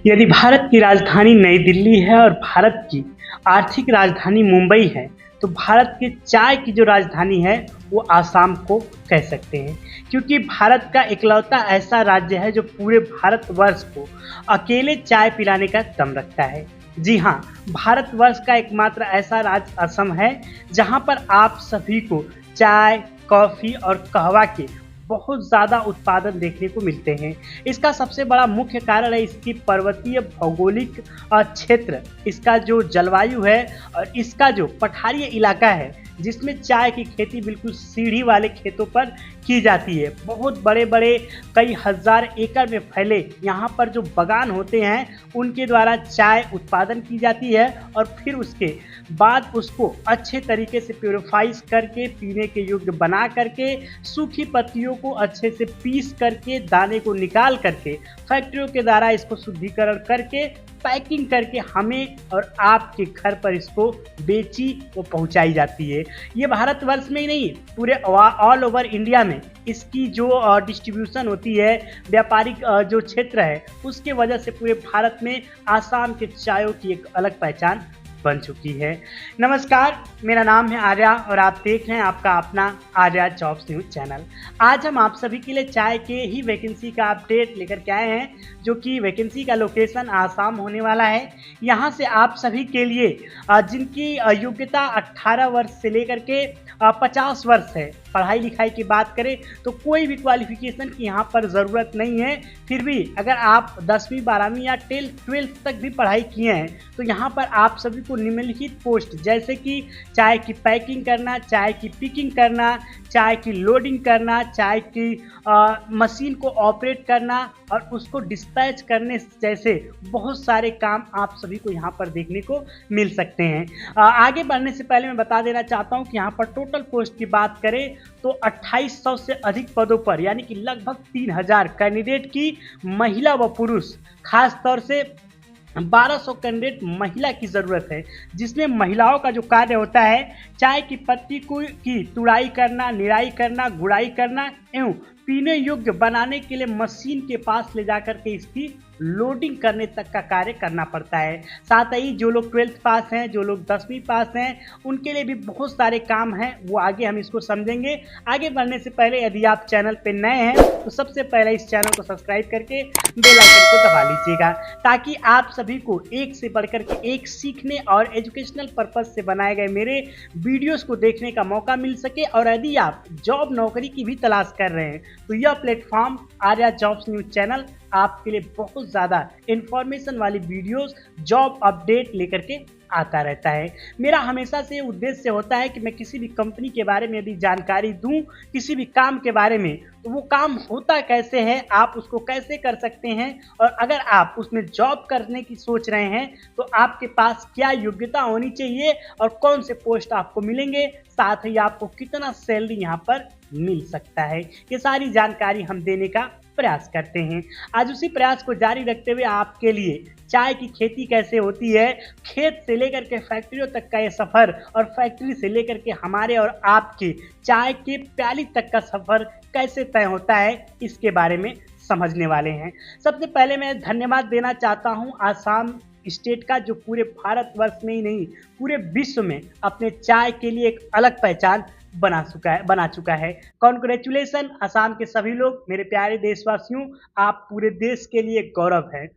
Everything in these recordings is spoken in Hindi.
यदि भारत की राजधानी नई दिल्ली है और भारत की आर्थिक राजधानी मुंबई है, तो भारत की चाय की जो राजधानी है वो आसाम को कह सकते हैं। क्योंकि भारत का इकलौता ऐसा राज्य है जो पूरे भारतवर्ष को अकेले चाय पिलाने का दम रखता है। जी हाँ, भारतवर्ष का एकमात्र ऐसा राज्य असम है जहाँ पर आप सभी को चाय, कॉफ़ी और कहवा के बहुत ज़्यादा उत्पादन देखने को मिलते हैं। इसका सबसे बड़ा मुख्य कारण है इसकी पर्वतीय भौगोलिक क्षेत्र, इसका जो जलवायु है और इसका जो पठारीय इलाका है, जिसमें चाय की खेती बिल्कुल सीढ़ी वाले खेतों पर की जाती है। बहुत बड़े-बड़े कई हज़ार एकड़ में फैले यहाँ पर जो बागान होते हैं, उनके द्वारा चाय उत्पादन की जाती है और फिर उसके बाद उसको अच्छे तरीके से प्यूरिफाइज करके पीने के योग्य बना करके सूखी पत्तियों को अच्छे से पीस करके दाने को निकाल करके फैक्ट्रियों के द्वारा इसको शुद्धिकरण करके पैकिंग करके हमें और आपके घर पर इसको बेची व पहुंचाई जाती है। ये भारतवर्ष में ही नहीं, पूरे ऑल ओवर इंडिया में इसकी जो डिस्ट्रीब्यूशन होती है, व्यापारिक जो क्षेत्र है, उसके वजह से पूरे भारत में आसाम के चायों की एक अलग पहचान बन चुकी है। नमस्कार, मेरा नाम है आर्या और आप देख रहे हैं आपका अपना आर्या जॉब्स न्यूज चैनल। आज हम आप सभी के लिए चाय के ही वैकेंसी का अपडेट लेकर के आए हैं, जो कि वैकेंसी का लोकेशन आसाम होने वाला है। यहाँ से आप सभी के लिए जिनकी योग्यता 18 वर्ष से लेकर के 50 वर्ष है, पढ़ाई लिखाई की बात करें तो कोई भी क्वालिफिकेशन की यहाँ पर ज़रूरत नहीं है। फिर भी अगर आप 10वीं 12वीं या 12th तक भी पढ़ाई किए हैं तो यहाँ पर आप सभी को निम्नलिखित पोस्ट जैसे कि चाय की पैकिंग करना, चाय की पिकिंग करना, चाय की लोडिंग करना, चाय की मशीन को ऑपरेट करना और उसको डिस्पैच करने जैसे बहुत सारे काम आप सभी को यहाँ पर देखने को मिल सकते हैं। आगे बढ़ने से पहले मैं बता देना चाहता हूँ कि यहाँ पर टोटल पोस्ट की बात करें तो 2800 से अधिक पदों पर यानी कि लगभग 3000 कैंडिडेट की महिला व पुरुष, खास तौर से 1200 कैंडिडेट महिला की ज़रूरत है, जिसमें महिलाओं का जो कार्य होता है चाय की पत्ती की तुड़ाई करना, निराई करना, गुड़ाई करना एवं पीने योग्य बनाने के लिए मशीन के पास ले जाकर के इसकी लोडिंग करने तक का कार्य करना पड़ता है। साथ ही जो लोग 12th पास हैं, जो लोग 10वीं पास हैं, उनके लिए भी बहुत सारे काम हैं, वो आगे हम इसको समझेंगे। आगे बढ़ने से पहले यदि आप चैनल पे नए हैं तो सबसे पहले इस चैनल को सब्सक्राइब करके बेल आइकन को दबा लीजिएगा, ताकि आप सभी को एक से बढ़कर के एक सीखने और एजुकेशनल पर्पज से बनाए गए मेरे वीडियोस को देखने का मौका मिल सके। और यदि आप जॉब नौकरी की भी तलाश कर रहे हैं तो यह platform Arya jobs news channel आपके लिए बहुत ज़्यादा इंफॉर्मेशन वाली वीडियोस, जॉब अपडेट लेकर के आता रहता है। मेरा हमेशा से उद्देश्य होता है कि मैं किसी भी कंपनी के बारे में यदि जानकारी दूं, किसी भी काम के बारे में, तो वो काम होता कैसे है, आप उसको कैसे कर सकते हैं, और अगर आप उसमें जॉब करने की सोच रहे हैं तो आपके पास क्या योग्यता होनी चाहिए और कौन से पोस्ट आपको मिलेंगे, साथ ही आपको कितना सैलरी यहाँ पर मिल सकता है, ये सारी जानकारी हम देने का प्रयास करते हैं। आज उसी प्रयास को जारी रखते हुए आपके लिए चाय की खेती कैसे होती है, खेत से लेकर के फैक्ट्रियों तक का ये सफ़र और फैक्ट्री से लेकर के हमारे और आपके चाय के प्याली तक का सफ़र कैसे तय होता है, इसके बारे में समझने वाले हैं। सबसे पहले मैं धन्यवाद देना चाहता हूँ आसाम स्टेट का, जो पूरे भारतवर्ष में ही नहीं पूरे विश्व में अपने चाय के लिए एक अलग पहचान बना चुका है। कॉन्ग्रेचुलेसन असम के सभी लोग, मेरे प्यारे देशवासियों, आप पूरे देश के लिए गौरव है।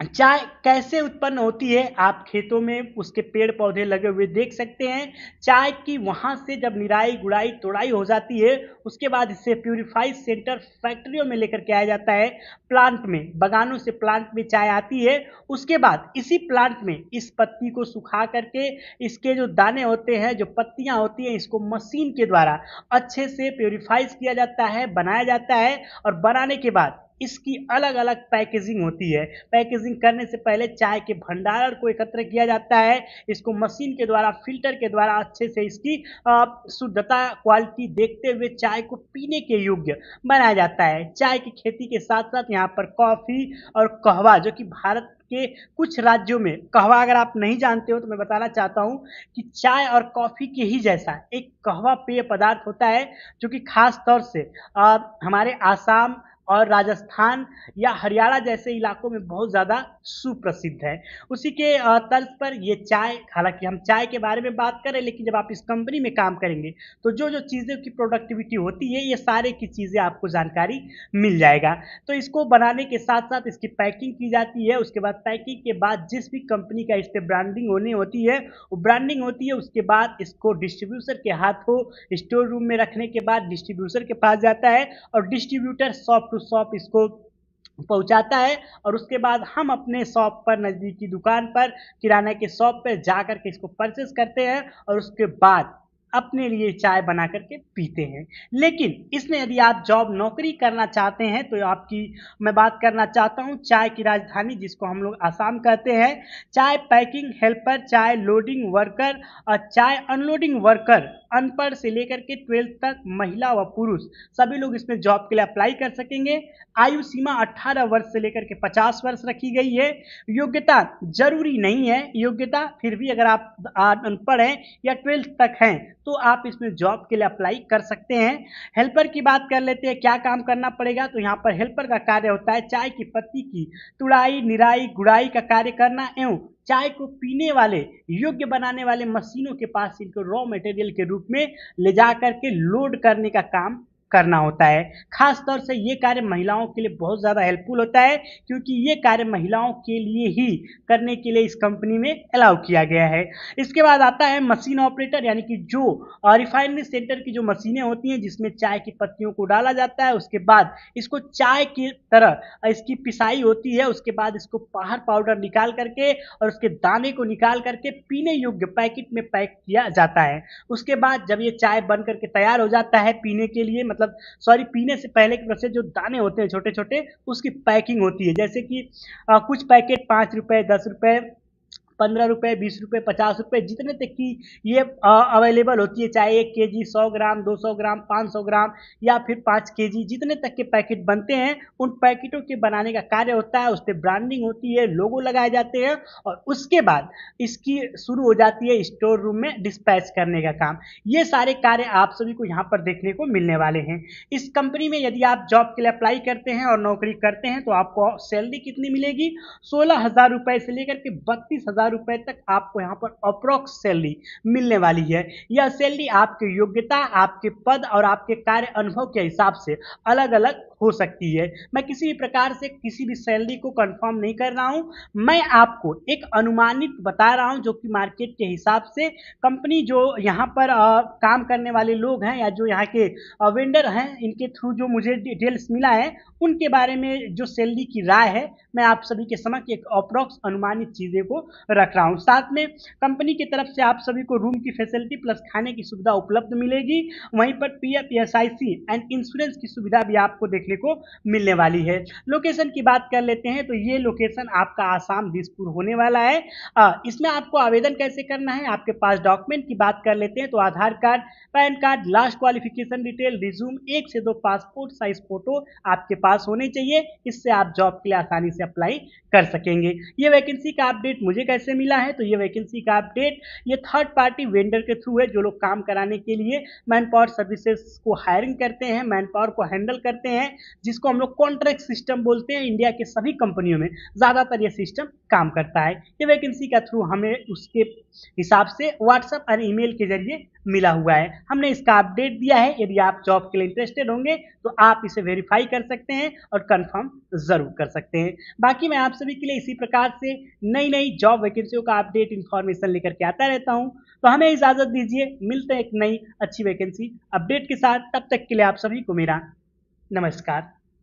चाय कैसे उत्पन्न होती है, आप खेतों में उसके पेड़ पौधे लगे हुए देख सकते हैं। चाय की वहाँ से जब निराई गुड़ाई तोड़ाई हो जाती है, उसके बाद इसे प्यूरिफाइड सेंटर फैक्ट्रियों में लेकर के आया जाता है, प्लांट में, बागानों से प्लांट में चाय आती है। उसके बाद इसी प्लांट में इस पत्ती को सुखा करके इसके जो दाने होते हैं, जो पत्तियाँ होती हैं, इसको मशीन के द्वारा अच्छे से प्यूरिफाइज किया जाता है, बनाया जाता है और बनाने के बाद इसकी अलग अलग पैकेजिंग होती है। पैकेजिंग करने से पहले चाय के भंडारण को एकत्र किया जाता है, इसको मशीन के द्वारा, फिल्टर के द्वारा अच्छे से इसकी शुद्धता, क्वालिटी देखते हुए चाय को पीने के योग्य बनाया जाता है। चाय की खेती के साथ साथ यहाँ पर कॉफ़ी और कहवा, जो कि भारत के कुछ राज्यों में, कहवा अगर आप नहीं जानते हो तो मैं बताना चाहता हूँ कि चाय और कॉफ़ी के ही जैसा एक कहवा पेय पदार्थ होता है, जो कि खास तौर से हमारे आसाम और राजस्थान या हरियाणा जैसे इलाकों में बहुत ज़्यादा सुप्रसिद्ध है। उसी के तर्ज पर ये चाय, हालाँकि हम चाय के बारे में बात कर रहे हैं, लेकिन जब आप इस कंपनी में काम करेंगे तो जो चीज़ों की प्रोडक्टिविटी होती है, ये सारे की चीज़ें आपको जानकारी मिल जाएगा। तो इसको बनाने के साथ-साथ इसकी पैकिंग की जाती है, उसके बाद पैकिंग के बाद जिस भी कंपनी का इस पे ब्रांडिंग होनी होती है, वो ब्रांडिंग होती है, उसके बाद इसको डिस्ट्रीब्यूटर के हाथों स्टोर रूम में रखने के बाद डिस्ट्रीब्यूटर के पास जाता है और डिस्ट्रीब्यूटर शॉप टू शॉप इसको पहुंचाता है और उसके बाद हम अपने शॉप पर, नज़दीकी दुकान पर, किराना के शॉप पर जा कर के इसको परचेस करते हैं और उसके बाद अपने लिए चाय बना करके पीते हैं। लेकिन इसमें यदि आप जॉब नौकरी करना चाहते हैं तो आपकी मैं बात करना चाहता हूँ चाय की राजधानी, जिसको हम लोग आसाम कहते हैं। चाय पैकिंग हेल्पर, चाय लोडिंग वर्कर और चाय अनलोडिंग वर्कर, अनपढ़ से लेकर के 12th तक महिला व पुरुष सभी लोग इसमें जॉब के लिए अप्लाई कर सकेंगे। आयु सीमा 18 वर्ष से लेकर के 50 वर्ष रखी गई है। योग्यता जरूरी नहीं है, योग्यता फिर भी अगर आप अनपढ़ हैं या 12th तक हैं तो आप इसमें जॉब के लिए अप्लाई कर सकते हैं। हेल्पर की बात कर लेते हैं, क्या काम करना पड़ेगा। तो यहाँ पर हेल्पर का कार्य होता है चाय की पत्ती की तुड़ाई, निराई, गुड़ाई का कार्य करना एवं चाय को पीने वाले योग्य बनाने वाले मशीनों के पास इनको रॉ मटेरियल के रूप में ले जा करके लोड करने का काम करना होता है। खास तौर से ये कार्य महिलाओं के लिए बहुत ज़्यादा हेल्पफुल होता है, क्योंकि ये कार्य महिलाओं के लिए ही करने के लिए इस कंपनी में अलाउ किया गया है। इसके बाद आता है मशीन ऑपरेटर, यानी कि जो रिफाइनरी सेंटर की जो मशीनें होती हैं जिसमें चाय की पत्तियों को डाला जाता है, उसके बाद इसको चाय की तरह इसकी पिसाई होती है, उसके बाद इसको बाहर पाउडर निकाल करके और उसके दाने को निकाल करके पीने योग्य पैकेट में पैक किया जाता है। उसके बाद जब ये चाय बन करके तैयार हो जाता है पीने के लिए, पीने से पहले के प्रोसेस, जो दाने होते हैं छोटे छोटे, उसकी पैकिंग होती है। जैसे कि कुछ पैकेट 5 रुपए, 10 रुपए, 15 रुपए, 20 रुपए, 50 रुपए, जितने तक की ये अवेलेबल होती है, चाहे 1 केजी, 100 ग्राम, 200 ग्राम, 500 ग्राम या फिर 5 केजी, जितने तक के पैकेट बनते हैं उन पैकेटों के बनाने का कार्य होता है। उस पर ब्रांडिंग होती है, लोगो लगाए जाते हैं और उसके बाद इसकी शुरू हो जाती है स्टोर रूम में डिस्पैच करने का काम। ये सारे कार्य आप सभी को यहाँ पर देखने को मिलने वाले हैं। इस कंपनी में यदि आप जॉब के लिए अप्लाई करते हैं और नौकरी करते हैं तो आपको सैलरी कितनी मिलेगी, 16,000 रुपए से लेकर के 32,000 रुपए तक आपको यहाँ पर अप्रोक्स सैलरी मिलने वाली है। यह सैलरी आपकी योग्यता, आपके पद और आपके कार्य अनुभव के हिसाब से अलग अलग हो सकती है। मैं किसी भी प्रकार से किसी भी सैलरी को कंफर्म नहीं कर रहा हूं, मैं आपको एक अनुमानित बता रहा हूं जो कि मार्केट के हिसाब से कंपनी, जो यहाँ पर काम करने वाले लोग हैं या जो यहाँ के वेंडर हैं, इनके थ्रू जो मुझे डिटेल्स मिला है उनके बारे में जो सैलरी की राय है, मैं आप सभी के समक्ष एक अप्रोक्स अनुमानित चीज़ें को रख रहा हूँ। साथ में कंपनी की तरफ से आप सभी को रूम की फैसिलिटी प्लस खाने की सुविधा उपलब्ध मिलेगी। वहीं पर पीएफ, एसआईसी एंड इंश्योरेंस की सुविधा भी आपको देखने को मिलने वाली है। लोकेशन की बात कर लेते हैं तो ये लोकेशन आपका आसाम दिसपुर होने वाला है। इसमें आपको आवेदन कैसे करना है, आपके पास डॉक्यूमेंट की बात कर लेते हैं तो Aadhaar card, PAN card, last qualification detail, resume, 1 से 2 पासपोर्ट साइज फोटो आपके पास होने चाहिए। इससे आप जॉब के लिए आसानी से अप्लाई कर सकेंगे। ये वैकेंसी का अपडेट मुझे कैसे मिला है, तो ये वैकेंसी का अपडेट ये थर्ड पार्टी वेंडर के थ्रू है, जो लोग काम कराने के लिए मैन पावर सर्विसेज को हायरिंग करते हैं, मैन पावर को हैंडल करते हैं, जिसको हम लोग कॉन्ट्रैक्ट सिस्टम बोलते हैं। इंडिया के सभी कंपनियों में ज़्यादातर ये सिस्टम काम करता है। ये वैकेंसी का थ्रू हमें उसके हिसाब से व्हाट्सएप और ईमेल के जरिए मिला हुआ है। हमने इसका अपडेट दिया है। यदि आप जॉब के लिए इंटरेस्टेड होंगे तो आप इसे वेरीफाई कर सकते हैं और कंफर्म जरूर कर सकते हैं। बाकी मैं आप सभी के लिए इसी प्रकार से नई नई जॉब वैकेंसियों का अपडेट इंफॉर्मेशन लेकर के आता रहता हूं। तो हमें इजाजत दीजिए, मिलते हैं एक नई अच्छी वैकेंसी अपडेट के साथ। तब तक के लिए आप सभी को मेरा नमस्कार।